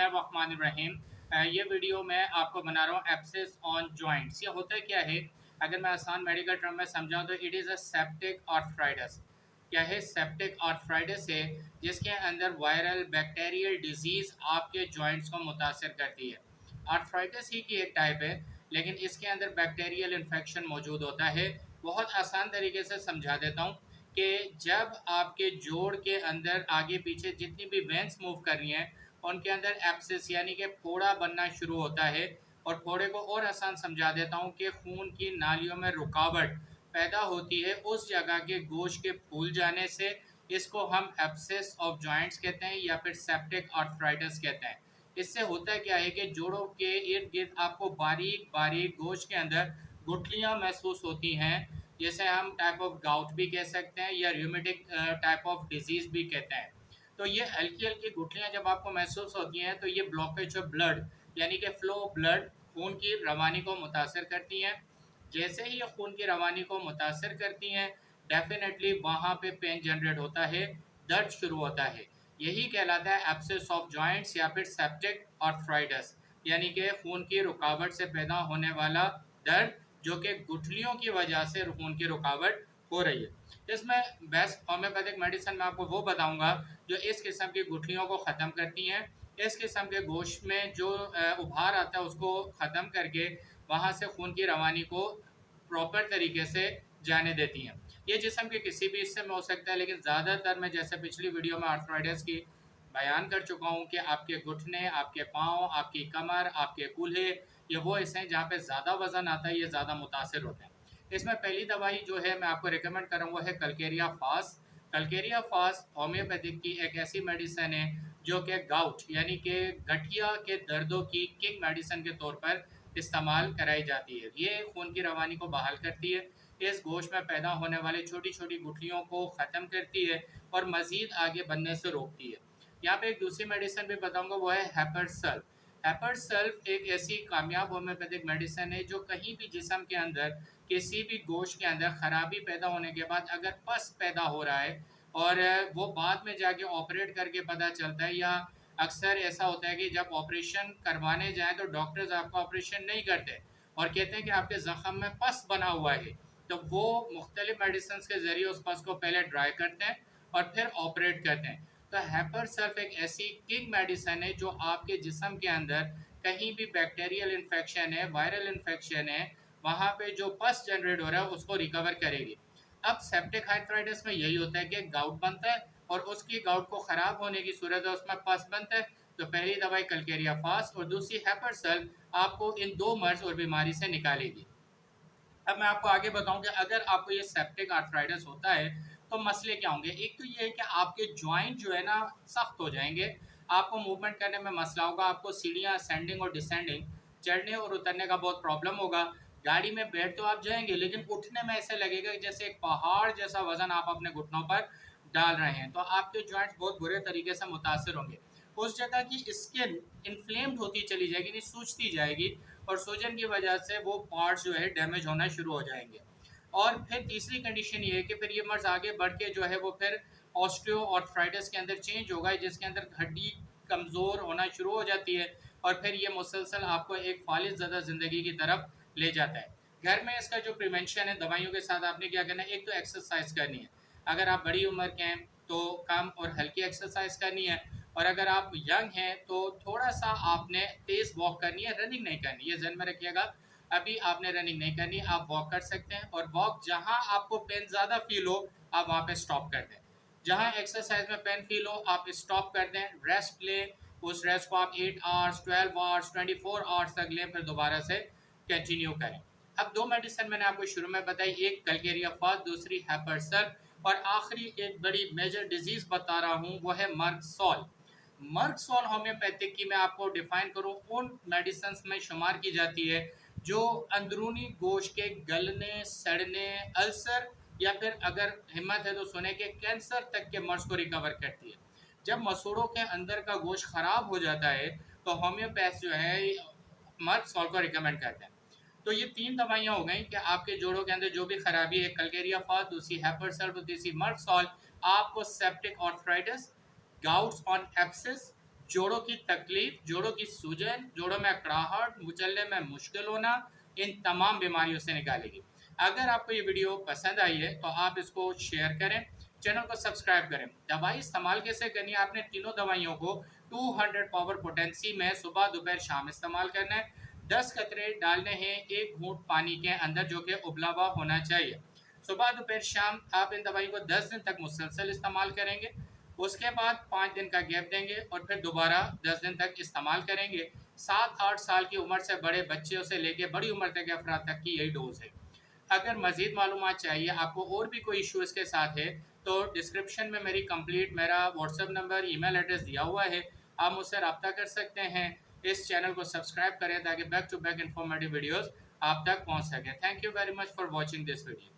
बिस्मिल्लाहिर्रहमानिर्रहीम। ये वीडियो मैं आपको बना रहा हूँ एब्सेस ऑन जॉइंट्स। ये होता क्या है, अगर मैं आसान मेडिकल टर्म में समझाऊँ तो it is a septic arthritis. क्या है? सेप्टिक आर्थराइटिस है जिसके अंदर वायरल बैक्टीरियल डिजीज़ आपके जॉइंट्स को मुतासर करती है। आर्थराइटिस ही की एक टाइप है, लेकिन इसके अंदर बैक्टीरियल इन्फेक्शन मौजूद होता है। बहुत आसान तरीके से समझा देता हूँ कि जब आपके जोड़ के अंदर आगे पीछे जितनी भी वेंस मूव कर रही हैं, उनके अंदर एब्सिस यानी कि फोड़ा बनना शुरू होता है। और फोड़े को और आसान समझा देता हूँ कि खून की नालियों में रुकावट पैदा होती है उस जगह के गोश्त के फूल जाने से। इसको हम एब्सेस ऑफ जॉइंट्स कहते हैं या फिर सेप्टिक आर्थराइटिस कहते हैं। इससे होता क्या है कि जोड़ों के इर्द गिर्द आपको बारीक बारीक गोश्त के अंदर गुठलियाँ महसूस होती हैं, जिसे हम टाइप ऑफ गाउट भी कह सकते हैं या र्यूमेटिक टाइप ऑफ डिजीज़ भी कहते हैं। तो ये हल्की हल्की गुठलियाँ जब आपको महसूस होती हैं तो ये ब्लॉकेज ऑफ ब्लड यानी कि फ्लो ऑफ ब्लड खून की रवानी को मुतासर करती हैं। जैसे ही ये खून की रवानी को मुतासर करती हैं, डेफिनेटली वहाँ पे पेन जनरेट होता है, दर्द शुरू होता है। यही कहलाता है एब्सेस ऑफ जॉइंट्स या फिर सेप्टिक आर्थराइटिस, यानी कि खून की रुकावट से पैदा होने वाला दर्द, जो कि गुठलियों की वजह से खून की रुकावट हो रही है। इसमें बेस्ट होम्योपैथिक मेडिसिन मैं आपको वो बताऊंगा जो इस किस्म की गुठलियों को ख़त्म करती हैं। इस किस्म के गोश्त में जो उभार आता है उसको ख़त्म करके वहाँ से खून की रवानी को प्रॉपर तरीके से जाने देती हैं। ये जिस्म के किसी भी हिस्से में हो सकता है, लेकिन ज़्यादातर मैं जैसे पिछली वीडियो में आर्थराइटिस की बयान कर चुका हूँ कि आपके घुटने, आपके पाँव, आपकी कमर, आपके कूल्हे, ये वो हिस्से हैं जहाँ पे ज़्यादा वज़न आता है, ये ज़्यादा मुतासिर होते हैं। इसमें पहली दवाई जो है मैं आपको रिकमेंड कर रहा हूँ वो है Calcarea fast. Calcarea fast homeopathic की एक ऐसी मेडिसिन है जो कि गाउट यानी कि गठिया के दर्दों की किंग मेडिसिन के तौर पर इस्तेमाल कराई जाती है। ये खून की रवानी को बहाल करती है, इस गोश्त में पैदा होने वाली छोटी छोटी गुठलियों को ख़त्म करती है और मज़ीद आगे बढ़ने से रोकती है। यहाँ पे एक दूसरी मेडिसिन भी बताऊंगा वो है हेपरसल्फ। हेपरसल्फ एक ऐसी कामयाब होम्योपैथिक मेडिसिन है जो कहीं भी जिस्म के अंदर किसी भी गोश्त के अंदर खराबी पैदा होने के बाद अगर पस पैदा हो रहा है और वो बाद में जाके ऑपरेट करके पता चलता है, या अक्सर ऐसा होता है कि जब ऑपरेशन करवाने जाएं तो डॉक्टर्स आपका ऑपरेशन नहीं करते और कहते हैं कि आपके ज़ख्म में पस बना हुआ है, तो वो मुख्तलिफ मेडिसिन के ज़रिए उस पस को पहले ड्राई करते हैं और फिर ऑपरेट करते हैं। तो हेपरसल्फ एक ऐसी किंग मेडिसिन है जो आपके जिस्म के अंदर कहीं भी बैक्टीरियल इन्फेक्शन है, वायरल इन्फेक्शन है, वहाँ पे जो पस जनरेट हो रहा है उसको रिकवर करेगी। अब सेप्टिक आर्थराइटिस में यही होता है कि गाउट बनता है और उसकी गाउट को ख़राब होने की सूरत है उसमें पस बनता है। तो पहली दवाई कलकेरिया फास्ट और दूसरी हेपरसल्फ आपको इन दो मर्ज और बीमारी से निकालेगी। अब मैं आपको आगे बताऊं कि अगर आपको ये सेप्टिक आर्थराइटिस होता है तो मसले क्या होंगे। एक तो ये है कि आपके जॉइंट जो है ना सख्त हो जाएंगे, आपको मूवमेंट करने में मसला होगा, आपको सीढ़ियाँ असेंडिंग और डिसेंडिंग चढ़ने और उतरने का बहुत प्रॉब्लम होगा। गाड़ी में बैठ तो आप जाएंगे लेकिन उठने में ऐसे लगेगा कि जैसे एक पहाड़ जैसा वजन आप अपने घुटनों पर डाल रहे हैं। तो आपके जॉइंट्स बहुत बुरे तरीके से मुतासर होंगे। उस जगह की स्किन इन्फ्लेम्ड होती चली जाएगी, नहीं सूजती जाएगी, और सूजन की वजह से वो पार्ट्स जो है डैमेज होना शुरू हो जाएंगे। और फिर तीसरी कंडीशन ये है कि फिर ये मर्ज आगे बढ़ के जो है वो फिर ऑस्टियो आर्थराइटिस के अंदर चेंज होगा, जिसके अंदर हड्डी कमज़ोर होना शुरू हो जाती है और फिर ये मुसलसल आपको एक फालिज ज़्यादा ज़िंदगी की तरफ ले जाता है। घर में इसका जो प्रिवेंशन है दवाइयों के साथ आपने क्या करना है, एक तो एक्सरसाइज करनी है। अगर आप बड़ी उम्र के हैं तो कम और हल्की एक्सरसाइज करनी है, और अगर आप यंग हैं तो थोड़ा सा आपने तेज़ वॉक करनी है, रनिंग नहीं करनी है, जहन में रखिएगा। अभी आपने रनिंग नहीं करनी, आप वॉक कर सकते हैं, और वॉक जहां आपको पेन ज़्यादा फील हो आप वहां पे स्टॉप कर दें। जहां एक्सरसाइज में पेन फील हो आप स्टॉप कर दें, रेस्ट लें। उस रेस्ट को आप 8 आवर्स, 12 आवर्स, 24 आवर्स तक लें, फिर दोबारा से कंटिन्यू करें। अब दो मेडिसिन मैंने आपको शुरू में बताई, एक कलकेरिया फास्ट, दूसरी हेपरसल्फ, और आखिरी एक बड़ी मेजर डिजीज़ बता रहा हूँ वो है मर्कसॉल। मर्कसॉल होम्योपैथिक की मैं आपको डिफाइन करूँ उन मेडिसिन में शुमार की जाती है जो अंदरूनी गोश्त के गलने, सड़ने, अल्सर, या फिर अगर हिम्मत है तो सुने के कैंसर तक के मर्ज को रिकवर करती है। जब मसूड़ों के अंदर का गोश्त खराब हो जाता है तो होम्योपैथ जो है मर्कसॉल को रिकमेंड करते हैं। तो ये तीन दवाइयाँ हो गई कि आपके जोड़ों के अंदर जो भी खराबी है, कलकेरिया फास्ट, दूसरी हेपरसल्फ, तीसरी मर्कसॉल, आपको सेप्टिक आर्थराइटिस, गाउट्स ऑन एब्सिस, जोड़ों की तकलीफ, जोड़ों की सूजन, जोड़ों में अकड़ाहट, चलने में मुश्किल होना, इन तमाम बीमारियों से निकालेगी। अगर आपको ये वीडियो पसंद आई है तो आप इसको शेयर करें, चैनल को सब्सक्राइब करें। दवाई इस्तेमाल कैसे करनी है, आपने तीनों दवाइयों को 200 पावर पोटेंसी में सुबह दोपहर शाम इस्तेमाल करना है। 10 कतरे डालने हैं एक घूंट पानी के अंदर जो कि उबला हुआ होना चाहिए। सुबह दोपहर शाम आप इन दवाई को 10 दिन तक मुसलसल इस्तेमाल करेंगे। उसके बाद 5 दिन का गैप देंगे और फिर दोबारा 10 दिन तक इस्तेमाल करेंगे। 7-8 साल की उम्र से बड़े बच्चों से लेके बड़ी उम्र तक के अफराद तक की यही डोज है। अगर मज़ीद मालूमात चाहिए आपको और भी कोई इशू इसके साथ है तो डिस्क्रिप्शन में मेरा व्हाट्सएप नंबर, ईमेल एड्रेस दिया हुआ है, आप मुझसे रब्ता कर सकते हैं। इस चैनल को सब्सक्राइब करें ताकि back to back informative videos आप तक पहुंच सके। Thank you very much for watching this video.